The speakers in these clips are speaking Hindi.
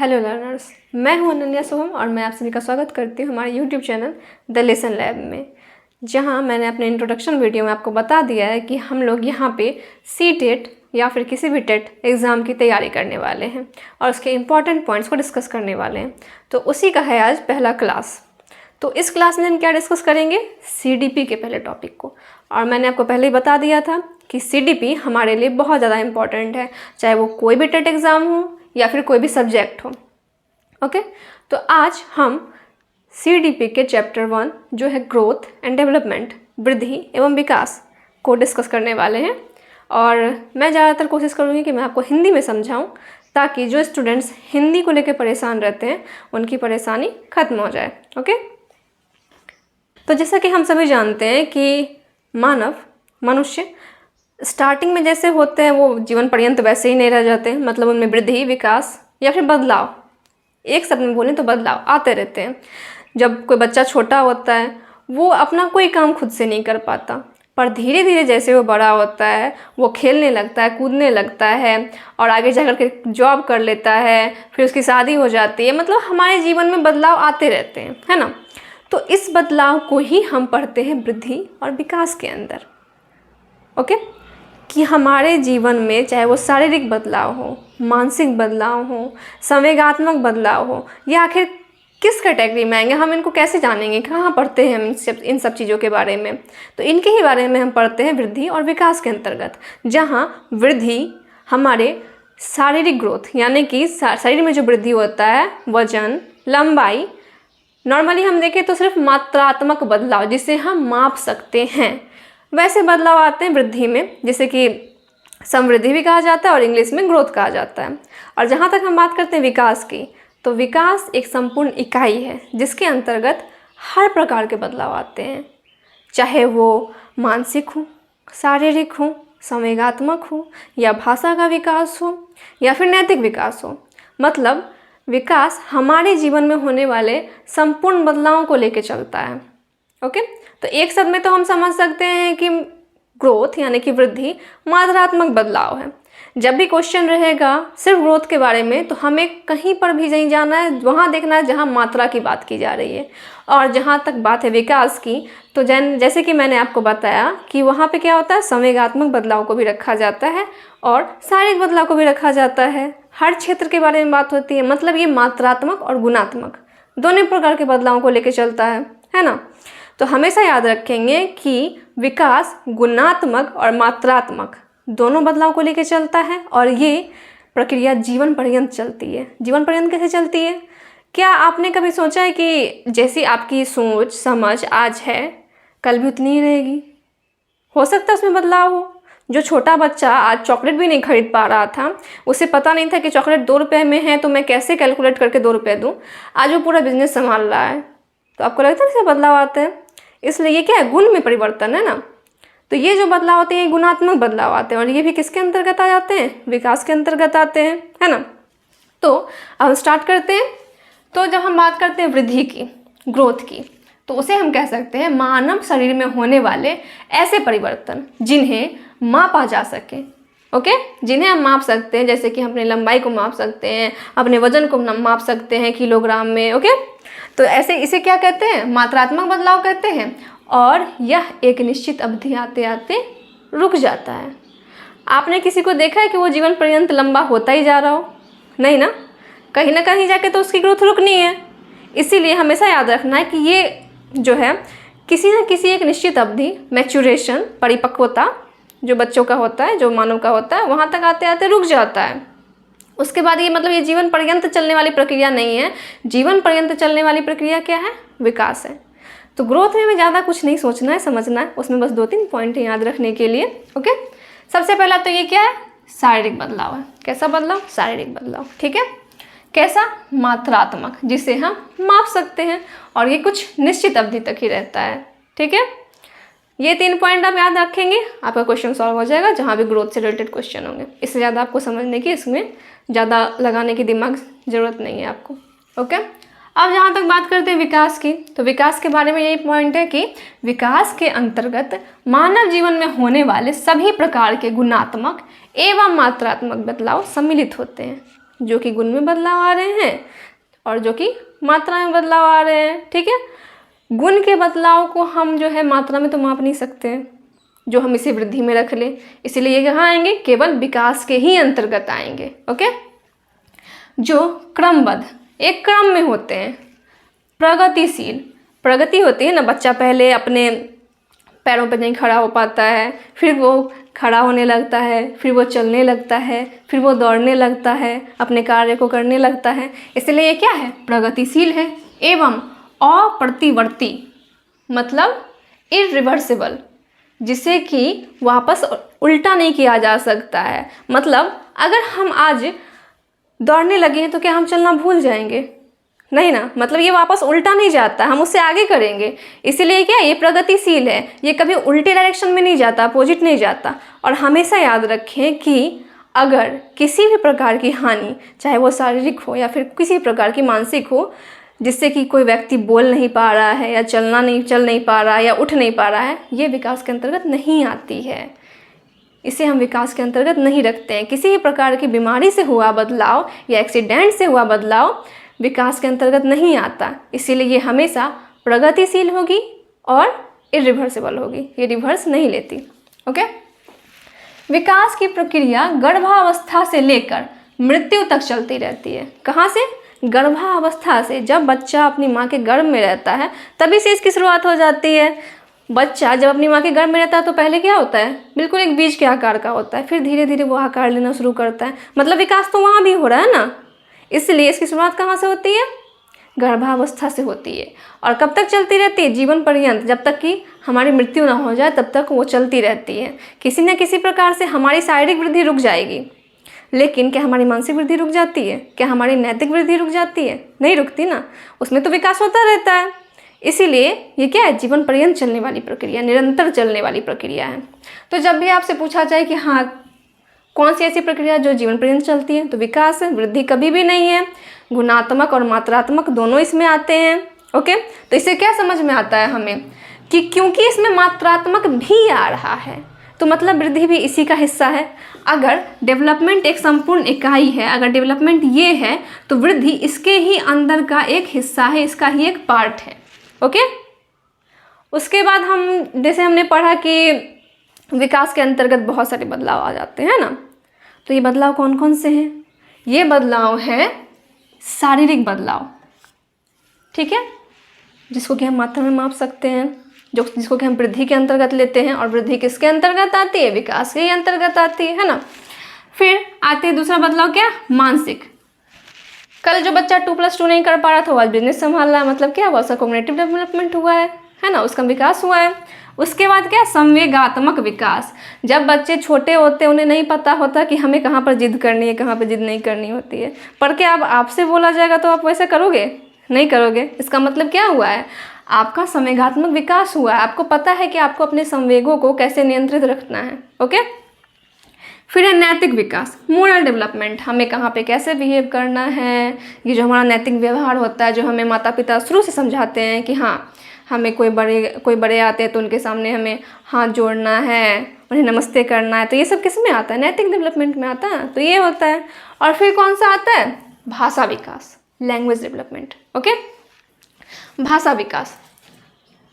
हेलो लर्नर्स, मैं हूं अनन्या सोहम और मैं आप सभी का स्वागत करती हूं हमारे YouTube channel the lesson lab में, जहां मैंने अपने इंट्रोडक्शन वीडियो में आपको बता दिया है कि हम लोग यहां पे सी-टेट या फिर किसी भी टेट एग्ज़ाम की तैयारी करने वाले हैं और उसके इम्पॉर्टेंट पॉइंट्स को डिस्कस करने वाले हैं। तो उसी का है आज पहला क्लास। तो इस क्लास में हम क्या डिस्कस करेंगे, CDP के पहले टॉपिक को। और मैंने आपको पहले ही बता दिया था कि CDP हमारे लिए बहुत ज़्यादा इम्पॉर्टेंट है, चाहे वो कोई भी टेट एग्ज़ाम हो या फिर कोई भी सब्जेक्ट हो। ओके, तो आज हम CDP के चैप्टर 1 जो है ग्रोथ एंड डेवलपमेंट, वृद्धि एवं विकास को डिस्कस करने वाले हैं। और मैं ज़्यादातर कोशिश करूँगी कि मैं आपको हिंदी में समझाऊँ, ताकि जो स्टूडेंट्स हिंदी को लेकर परेशान रहते हैं उनकी परेशानी खत्म हो जाए। ओके, तो जैसा कि हम सभी जानते हैं कि मनुष्य स्टार्टिंग में जैसे होते हैं वो जीवन पर्यंत वैसे ही नहीं रह जाते हैं, मतलब उनमें वृद्धि, विकास या फिर बदलाव, एक शब्द में बोलें तो बदलाव आते रहते हैं। जब कोई बच्चा छोटा होता है वो अपना कोई काम खुद से नहीं कर पाता, पर धीरे धीरे जैसे वो बड़ा होता है वो खेलने लगता है, कूदने लगता है और आगे जाकर के जॉब कर लेता है, फिर उसकी शादी हो जाती है। मतलब हमारे जीवन में बदलाव आते रहते हैं, है ना। तो इस बदलाव को ही हम पढ़ते हैं वृद्धि और विकास के अंदर। ओके, कि हमारे जीवन में चाहे वो शारीरिक बदलाव हो, मानसिक बदलाव हो, संवेगात्मक बदलाव हो, या आखिर किस कैटेगरी में आएंगे, हम इनको कैसे जानेंगे, कहाँ पढ़ते हैं हम इन सब चीज़ों के बारे में। तो इनके ही बारे में हम पढ़ते हैं वृद्धि और विकास के अंतर्गत, जहाँ वृद्धि हमारे शारीरिक ग्रोथ यानी कि शरीर में जो वृद्धि होता है, वजन, लंबाई, नॉर्मली हम देखें तो सिर्फ मात्रात्मक बदलाव जिसे हम माप सकते हैं, वैसे बदलाव आते हैं वृद्धि में, जैसे कि समृद्धि भी कहा जाता है और इंग्लिश में ग्रोथ कहा जाता है। और जहाँ तक हम बात करते हैं विकास की, तो विकास एक संपूर्ण इकाई है जिसके अंतर्गत हर प्रकार के बदलाव आते हैं, चाहे वो मानसिक हो, शारीरिक हो, संवेगात्मक हो, या भाषा का विकास हो, या फिर नैतिक विकास हो। मतलब विकास हमारे जीवन में होने वाले संपूर्ण बदलावों को लेकर चलता है। ओके, तो एक शब्द में तो हम समझ सकते हैं कि ग्रोथ यानी कि वृद्धि मात्रात्मक बदलाव है। जब भी क्वेश्चन रहेगा सिर्फ ग्रोथ के बारे में, तो हमें कहीं पर भी नहीं जाना है, वहाँ देखना है जहाँ मात्रा की बात की जा रही है। और जहाँ तक बात है विकास की, तो जैसे कि मैंने आपको बताया कि वहाँ पे क्या होता है, संवेगात्मक बदलाव को भी रखा जाता है और शारीरिक बदलाव को भी रखा जाता है। हर क्षेत्र के बारे में बात होती है, मतलब ये मात्रात्मक और गुणात्मक दोनों प्रकार के बदलावों को लेकर चलता है ना। तो हमेशा याद रखेंगे कि विकास गुणात्मक और मात्रात्मक दोनों बदलाव को लेकर चलता है, और ये प्रक्रिया जीवन पर्यंत चलती है। जीवन पर्यंत कैसे चलती है? क्या आपने कभी सोचा है कि जैसी आपकी सोच समझ आज है कल भी उतनी ही रहेगी? हो सकता है उसमें बदलाव हो। जो छोटा बच्चा आज चॉकलेट भी नहीं खरीद पा रहा था, उसे पता नहीं था कि चॉकलेट 2 रुपये में है तो मैं कैसे कैलकुलेट करके 2 रुपये दूँ, आज वो पूरा बिजनेस संभाल रहा है। तो आपको लगता है इससे बदलाव आते हैं? इसलिए ये क्या है, गुण में परिवर्तन है ना। तो ये जो बदलाव होते हैं ये गुणात्मक बदलाव आते हैं, और ये भी किसके अंतर्गत आ जाते हैं, विकास के अंतर्गत आते हैं, है ना। तो अब स्टार्ट करते हैं। तो जब हम बात करते हैं वृद्धि की, ग्रोथ की, तो उसे हम कह सकते हैं मानव शरीर में होने वाले ऐसे परिवर्तन जिन्हें मापा जा सके। ओके, जिन्हें हम माप सकते हैं, जैसे कि हम अपनी लंबाई को माप सकते हैं, अपने वजन को माप सकते हैं किलोग्राम में। ओके, तो ऐसे इसे क्या कहते हैं, मात्रात्मक बदलाव कहते हैं। और यह एक निश्चित अवधि आते आते रुक जाता है। आपने किसी को देखा है कि वो जीवन पर्यंत लंबा होता ही जा रहा हो? नहीं ना, कहीं ना कहीं जाके तो उसकी ग्रोथ रुकनी है। इसीलिए हमेशा याद रखना है कि ये जो है किसी न किसी एक निश्चित अवधि, मैच्योरेशन, परिपक्वता जो बच्चों का होता है, जो मानव का होता है, वहाँ तक आते आते रुक जाता है। उसके बाद ये मतलब ये जीवन पर्यंत चलने वाली प्रक्रिया नहीं है। जीवन पर्यंत चलने वाली प्रक्रिया क्या है, विकास है। तो ग्रोथ में ज़्यादा कुछ नहीं सोचना है, समझना है, उसमें बस 2-3 पॉइंट याद रखने के लिए। ओके, सबसे पहला तो ये क्या है, शारीरिक बदलाव है। कैसा बदलाव, शारीरिक बदलाव। ठीक है, कैसा, मात्रात्मक, जिसे हम माप सकते हैं और ये कुछ निश्चित अवधि तक ही रहता है। ठीक है, ये 3 पॉइंट आप याद रखेंगे, आपका क्वेश्चन सॉल्व हो जाएगा जहाँ भी ग्रोथ से रिलेटेड क्वेश्चन होंगे। इससे ज़्यादा आपको समझने की, इसमें ज़्यादा लगाने की दिमाग ज़रूरत नहीं है आपको। ओके, अब जहाँ तक बात करते हैं विकास की, तो विकास के बारे में यही पॉइंट है कि विकास के अंतर्गत मानव जीवन में होने वाले सभी प्रकार के गुणात्मक एवं मात्रात्मक बदलाव सम्मिलित होते हैं। जो कि गुण में बदलाव आ रहे हैं और जो कि मात्रा में बदलाव आ रहे हैं। ठीक है, गुण के बदलाव को हम जो है मात्रा में तो माप नहीं सकते हैं, जो हम इसे वृद्धि में रख लें, इसीलिए ये कहाँ आएंगे, केवल विकास के ही अंतर्गत आएंगे। ओके, जो क्रमबद्ध एक क्रम में होते हैं, प्रगतिशील, प्रगति होती है ना, बच्चा पहले अपने पैरों पर नहीं खड़ा हो पाता है, फिर वो खड़ा होने लगता है, फिर वो चलने लगता है, फिर वो दौड़ने लगता है, अपने कार्य को करने लगता है, इसलिए ये क्या है, प्रगतिशील है। एवं अप्रतिवर्ती मतलब इरिवर्सिबल, जिसे कि वापस उल्टा नहीं किया जा सकता है। मतलब अगर हम आज दौड़ने लगे हैं तो क्या हम चलना भूल जाएंगे? नहीं ना, मतलब ये वापस उल्टा नहीं जाता, हम उससे आगे करेंगे, इसीलिए क्या ये प्रगतिशील है, ये कभी उल्टे डायरेक्शन में नहीं जाता, अपोजिट नहीं जाता। और हमेशा याद रखें कि अगर किसी भी प्रकार की हानि, चाहे वो शारीरिक हो या फिर किसी प्रकार की मानसिक हो, जिससे कि कोई व्यक्ति बोल नहीं पा रहा है या चल नहीं पा रहा है या उठ नहीं पा रहा है, ये विकास के अंतर्गत नहीं आती है, इसे हम विकास के अंतर्गत नहीं रखते हैं। किसी भी प्रकार की बीमारी से हुआ बदलाव या एक्सीडेंट से हुआ बदलाव विकास के अंतर्गत नहीं आता, इसीलिए ये हमेशा प्रगतिशील होगी और इरिवर्सिबल होगी, ये रिवर्स नहीं लेती। ओके, विकास की प्रक्रिया गर्भावस्था से लेकर मृत्यु तक चलती रहती है। कहाँ से? गर्भावस्था से। जब बच्चा अपनी माँ के गर्भ में रहता है तभी से इसकी शुरुआत हो जाती है। बच्चा जब अपनी माँ के गर्भ में रहता है तो पहले क्या होता है, बिल्कुल एक बीज के आकार का होता है, फिर धीरे धीरे वो आकार लेना शुरू करता है, मतलब विकास तो वहाँ भी हो रहा है ना, इसलिए इसकी शुरुआत कहाँ से होती है, गर्भावस्था से होती है। और कब तक चलती रहती है? जीवन पर्यंत, जब तक कि हमारी मृत्यु ना हो जाए तब तक वो चलती रहती है। किसी न किसी प्रकार से हमारी शारीरिक वृद्धि रुक जाएगी, लेकिन क्या हमारी मानसिक वृद्धि रुक जाती है? क्या हमारी नैतिक वृद्धि रुक जाती है? नहीं रुकती ना, उसमें तो विकास होता रहता है। इसीलिए ये क्या है, जीवन पर्यंत चलने वाली प्रक्रिया, निरंतर चलने वाली प्रक्रिया है। तो जब भी आपसे पूछा जाए कि हाँ कौन सी ऐसी प्रक्रिया जो जीवन पर्यंत चलती है, तो विकास है, वृद्धि कभी भी नहीं है। गुणात्मक और मात्रात्मक दोनों इसमें आते हैं। ओके, तो इससे क्या समझ में आता है हमें कि क्योंकि इसमें मात्रात्मक भी आ रहा है तो मतलब वृद्धि भी इसी का हिस्सा है। अगर डेवलपमेंट एक संपूर्ण इकाई है, अगर डेवलपमेंट ये है तो वृद्धि इसके ही अंदर का एक हिस्सा है, इसका ही एक पार्ट है। ओके, उसके बाद हम जैसे हमने पढ़ा कि विकास के अंतर्गत बहुत सारे बदलाव आ जाते हैं ना, तो ये बदलाव कौन कौन से हैं? ये बदलाव है शारीरिक बदलाव, ठीक है, जिसको कि हम मात्रा में माप सकते हैं, जिसको कि हम वृद्धि के अंतर्गत लेते हैं। और वृद्धि किसके अंतर्गत आती है? विकास के ही अंतर्गत आती है ना। फिर आते हैं दूसरा बदलाव, क्या? मानसिक। कल जो बच्चा 2+2 नहीं कर पा रहा था वो आज बिजनेस संभाल रहा है, मतलब क्या हुआ, उसका कॉग्निटिव डेवलपमेंट हुआ है ना, उसका विकास हुआ है। उसके बाद क्या? संवेगात्मक विकास। जब बच्चे छोटे होते हैं उन्हें नहीं पता होता कि हमें कहाँ पर जिद करनी है, कहाँ पर जिद नहीं करनी होती है, पर क्या अब आपसे बोला जाएगा तो आप वैसे करोगे? नहीं करोगे। इसका मतलब क्या हुआ है, आपका संवेगात्मक विकास हुआ है, आपको पता है कि आपको अपने संवेगों को कैसे नियंत्रित रखना है। ओके, फिर है नैतिक विकास, मोरल डेवलपमेंट, हमें कहाँ पे कैसे बिहेव करना है, ये जो हमारा नैतिक व्यवहार होता है, जो हमें माता पिता शुरू से समझाते हैं कि हाँ हमें कोई बड़े आते हैं तो उनके सामने हमें हाथ जोड़ना है, उन्हें नमस्ते करना है, तो ये सब किस में आता है? नैतिक डेवलपमेंट में आता है, तो ये होता है। और फिर कौन सा आता है? भाषा विकास, लैंग्वेज डेवलपमेंट। ओके, भाषा विकास,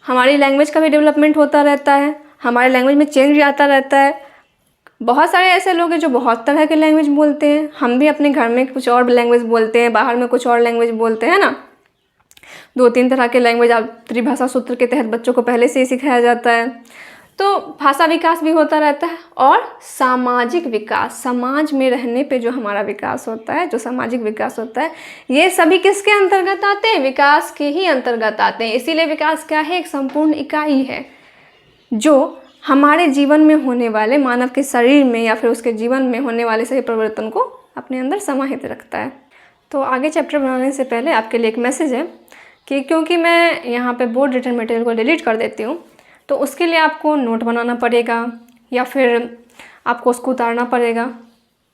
हमारी लैंग्वेज का भी डेवलपमेंट होता रहता है, हमारे लैंग्वेज में चेंज भी आता रहता है। बहुत सारे ऐसे लोग हैं जो बहुत तरह के लैंग्वेज बोलते हैं, हम भी अपने घर में कुछ और लैंग्वेज बोलते हैं, बाहर में कुछ और लैंग्वेज बोलते हैं ना। 2-3 तरह के लैंग्वेज आप त्रिभाषा सूत्र के तहत बच्चों को पहले से ही सिखाया जाता है। तो भाषा विकास भी होता रहता है। और सामाजिक विकास, समाज में रहने पे जो हमारा विकास होता है, जो सामाजिक विकास होता है, ये सभी किसके अंतर्गत आते हैं? विकास के ही अंतर्गत आते हैं। इसीलिए विकास क्या है? एक संपूर्ण इकाई है जो हमारे जीवन में होने वाले, मानव के शरीर में या फिर उसके जीवन में होने वाले सभी परिवर्तन को अपने अंदर समाहित रखता है। तो आगे चैप्टर बनाने से पहले आपके लिए एक मैसेज है कि क्योंकि मैं यहाँ पे बोर्ड रिटन मटेरियल को डिलीट कर देती हूँ, तो उसके लिए आपको नोट बनाना पड़ेगा या फिर आपको उसको उतारना पड़ेगा।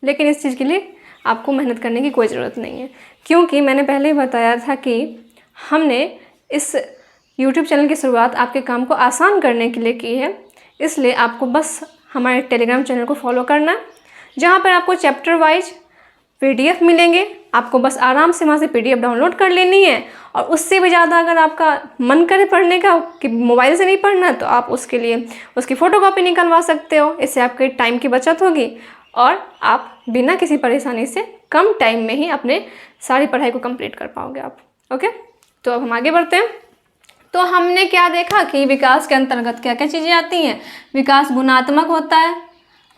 लेकिन इस चीज़ के लिए आपको मेहनत करने की कोई ज़रूरत नहीं है, क्योंकि मैंने पहले ही बताया था कि हमने इस YouTube चैनल की शुरुआत आपके काम को आसान करने के लिए की है। इसलिए आपको बस हमारे टेलीग्राम चैनल को फॉलो करना है, जहाँ पर आपको चैप्टर वाइज PDF मिलेंगे, आपको बस आराम से वहाँ से PDF डाउनलोड कर लेनी है। और उससे भी ज़्यादा अगर आपका मन करे पढ़ने का कि मोबाइल से नहीं पढ़ना, तो आप उसके लिए उसकी फ़ोटोकॉपी निकलवा सकते हो। इससे आपके टाइम की बचत होगी और आप बिना किसी परेशानी से कम टाइम में ही अपने सारी पढ़ाई को कंप्लीट कर पाओगे आप। ओके, तो अब हम आगे बढ़ते हैं। तो हमने क्या देखा कि विकास के अंतर्गत क्या क्या चीज़ें आती हैं। विकास गुणात्मक होता है,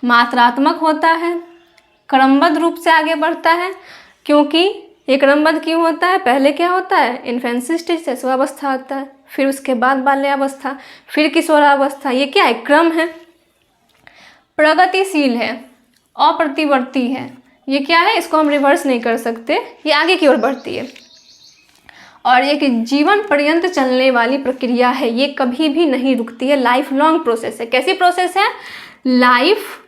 मात्रात्मक होता है, क्रमबद्ध रूप से आगे बढ़ता है। क्योंकि ये क्रमबद्ध क्यों होता है? पहले क्या होता है? इन्फेंसी स्टेज, शिशुअवस्था आता है, फिर उसके बाद बाल्यावस्था, फिर किशोरावस्था। ये क्या है? क्रम है। प्रगतिशील है, अप्रतिवर्ती है। ये क्या है? इसको हम रिवर्स नहीं कर सकते, ये आगे की ओर बढ़ती है। और एक जीवन पर्यंत चलने वाली प्रक्रिया है, ये कभी भी नहीं रुकती है, लाइफ लॉन्ग प्रोसेस है। कैसी प्रोसेस है? लाइफ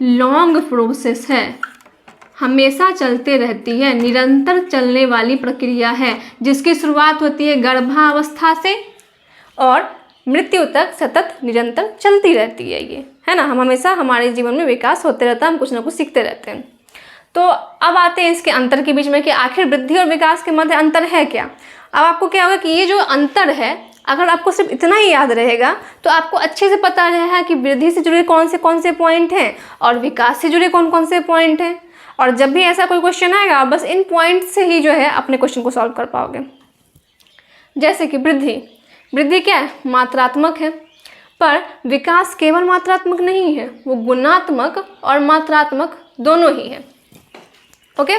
लॉन्ग प्रोसेस है, हमेशा चलते रहती है, निरंतर चलने वाली प्रक्रिया है, जिसकी शुरुआत होती है गर्भावस्था से और मृत्यु तक सतत निरंतर चलती रहती है। ये है ना, हम हमेशा हमारे जीवन में विकास होते रहता है, हम कुछ ना कुछ सीखते रहते हैं। तो अब आते हैं इसके अंतर के बीच में कि आखिर वृद्धि और विकास के मध्य अंतर है क्या। अब आपको क्या होगा कि ये जो अंतर है, अगर आपको सिर्फ इतना ही याद रहेगा तो आपको अच्छे से पता रहेगा कि वृद्धि से जुड़े कौन से पॉइंट हैं और विकास से जुड़े कौन से पॉइंट हैं। और जब भी ऐसा कोई क्वेश्चन आएगा, बस इन पॉइंट से ही जो है अपने क्वेश्चन को सॉल्व कर पाओगे। जैसे कि वृद्धि क्या है? मात्रात्मक है, पर विकास केवल मात्रात्मक नहीं है, वो गुणात्मक और मात्रात्मक दोनों ही है। ओके,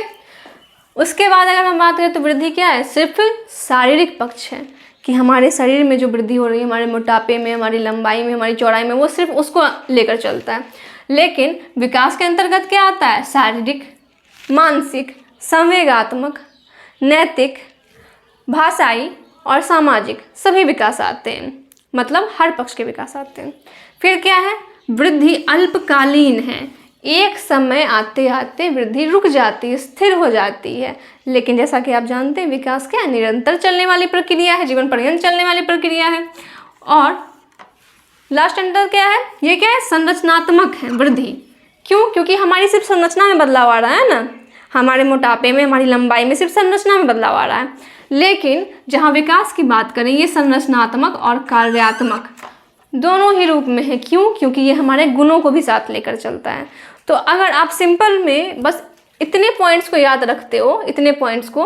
उसके बाद अगर हम बात करें तो वृद्धि क्या है? सिर्फ शारीरिक पक्ष है कि हमारे शरीर में जो वृद्धि हो रही है, हमारे मोटापे में, हमारी लंबाई में, हमारी चौड़ाई में, वो सिर्फ उसको लेकर चलता है। लेकिन विकास के अंतर्गत क्या आता है? शारीरिक, मानसिक, संवेगात्मक, नैतिक, भाषाई और सामाजिक सभी विकास आते हैं, मतलब हर पक्ष के विकास आते हैं। फिर क्या है? वृद्धि अल्पकालीन है, एक समय आते आते वृद्धि रुक जाती है, स्थिर हो जाती है। लेकिन जैसा कि आप जानते हैं, विकास क्या है? निरंतर चलने वाली प्रक्रिया है, जीवन पर्यंत चलने वाली प्रक्रिया है। और लास्ट अंतर क्या है? ये क्या है? संरचनात्मक है वृद्धि। क्यों? क्योंकि हमारी सिर्फ संरचना में बदलाव आ रहा है ना, हमारे मोटापे में, हमारी लंबाई में सिर्फ संरचना में बदलाव आ रहा है। लेकिन जहाँ विकास की बात करें, ये संरचनात्मक और कार्यात्मक दोनों ही रूप में है। क्यों? क्योंकि ये हमारे गुणों को भी साथ लेकर चलता है। तो अगर आप सिंपल में बस इतने पॉइंट्स को याद रखते हो, इतने पॉइंट्स को,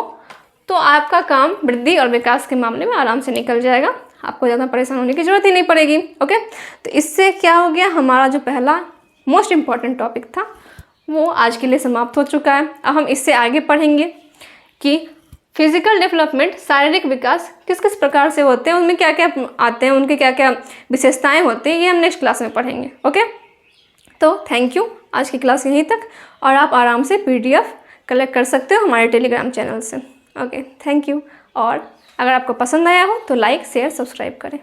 तो आपका काम वृद्धि और विकास के मामले में आराम से निकल जाएगा, आपको ज़्यादा परेशान होने की ज़रूरत ही नहीं पड़ेगी। ओके, तो इससे क्या हो गया? हमारा जो पहला मोस्ट इम्पॉर्टेंट टॉपिक था वो आज के लिए समाप्त हो चुका है। अब हम इससे आगे पढ़ेंगे कि फिजिकल डेवलपमेंट, शारीरिक विकास किस किस प्रकार से होते हैं, उनमें क्या क्या आते हैं, उनके क्या क्या विशेषताएं होती हैं, ये हम नेक्स्ट क्लास में पढ़ेंगे। ओके, तो थैंक यू, आज की क्लास यहीं तक। और आप आराम से PDF कलेक्ट कर सकते हो हमारे टेलीग्राम चैनल से। Okay, thank you. और अगर आपको पसंद आया हो तो लाइक, शेयर, सब्सक्राइब करें।